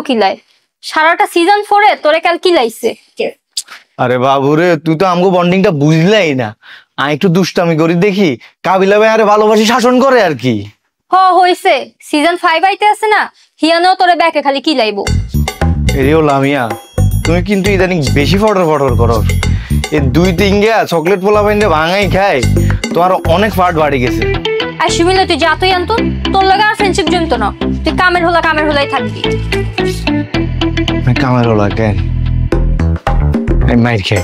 কিলাই সারাটা সিজন 4 এ তোরে কাল কিলাইছে। আরে বাবুরে তুই তো আমগো বন্ডিংটা বুঝলাই না। আমি একটু দুষ্টামি করি দেখি কাবিলা ভাই আরে ভালোবাসি শাসন করে আর কি। হইছে সিজন 5 আইতে আছে না, হিয়ানো তোরে ব্যাকে খালি কিলাইবো। এরিও লামিয়া তুমি কিন্তু ইদানিং বেশি ফটর ফটর করো। এই 2-3 গিয়া চকলেট পোলা বাইন্দে ভাঙাই খাই তোমার অনেক ফাট বাড়ি গেছে। আর সুমিলা তুই যা তুই আনতো, তোর লাগে আর ফ্রেন্ডশিপ জমতো না। তুই কামের হলাই থাকবি। কামের হলা কেন আমি মাইর খাই,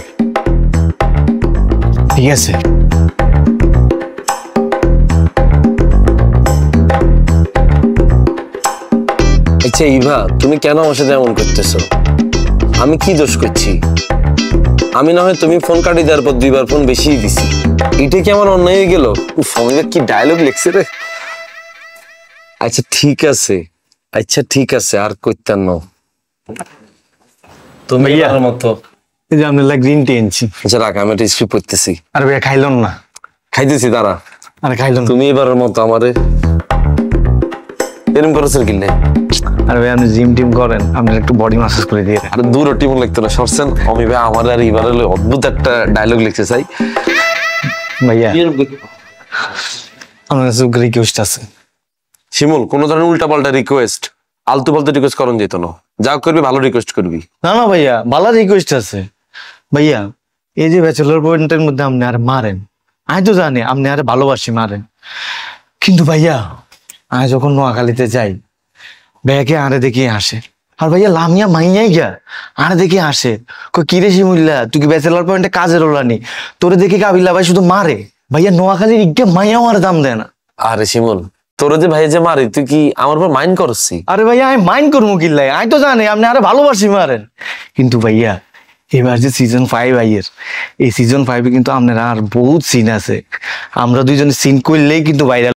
ঠিক আছে? আচ্ছা ইভা, তুমি কেন আমার সাথে এমন করতেছো? আমি কি দোষ করছি? আমি না হয় তুমি ফোন কাটি দেওয়ার পর 2বার ফোন বেশি দিছি, এটা কি আমার অন্যায় হয়ে গেল? ফোনে কি ডায়লগ লিখছে রে। আচ্ছা ঠিক আছে আর কইতাম না। তুমি আমার মতো এই যে আমরা গ্রিন টি এনেছি। আচ্ছা রাখ, আমি একটা স্ক্রিপ্ট পড়তেছি। আরে ভাইয়া খাইলন না। খাইতেছি দাঁড়া। আরে খাইলন তুমি এবারের মতো আমারে এরম করেছেন কিনলে। আরে ভাই আপনি জিম টিম করেন, আপনার একটু বডি ম্যাসাজ করে দিয়ে। আরে দূর টিম লিখতো না সরছেন। আমি ভাই আমার আর এবারে অদ্ভুত একটা ডায়লগ লিখতে চাই ভাইয়া। আমার কাছে রিকোয়েস্ট আছে। শিমুল, কোন ধরনের উল্টাপাল্টা রিকোয়েস্ট আলতু ফালতু রিকোয়েস্ট করন যেত না। যা করবি ভালো রিকোয়েস্ট করবি। না না ভাইয়া ভালো রিকোয়েস্ট আছে। ভাইয়া এই যে ব্যাচেলর পয়েন্টের মধ্যে আপনি আর মারেন, আমি তো জানি আপনি আরে ভালোবাসি মারেন, কিন্তু ভাইয়া আমি যখন নোয়াখালীতে যাই ব্যাগে আরে দেখে আসে। আর ভাইয়া লামিয়া মাইয়াই গা আরে দেখে আসে, কই কিরে শিমুল্লা তুই কি ব্যাচেলর পয়েন্টে কাজের ওলানি, তোরে দেখে কাবিল্লা ভাই শুধু মারে। ভাইয়া নোয়াখালীর ইজ্ঞা মাইয়াও আর দাম দেয় না। আরে শিমুল, তোরে যে ভাই যে মারি তুই কি আমার উপর মাইন্ড করছি? আরে ভাইয়া আমি মাইন্ড করবো কিল্লাই, আমি তো জানি আপনি আরে ভালোবাসি মারেন, কিন্তু ভাইয়া এবার যে সিজন 5 ভাইয়ের এই সিজন 5 কিন্তু আপনারা আর বহুত সিন আছে, আমরা দুইজনে সিন করলেই কিন্তু ভাইরাল।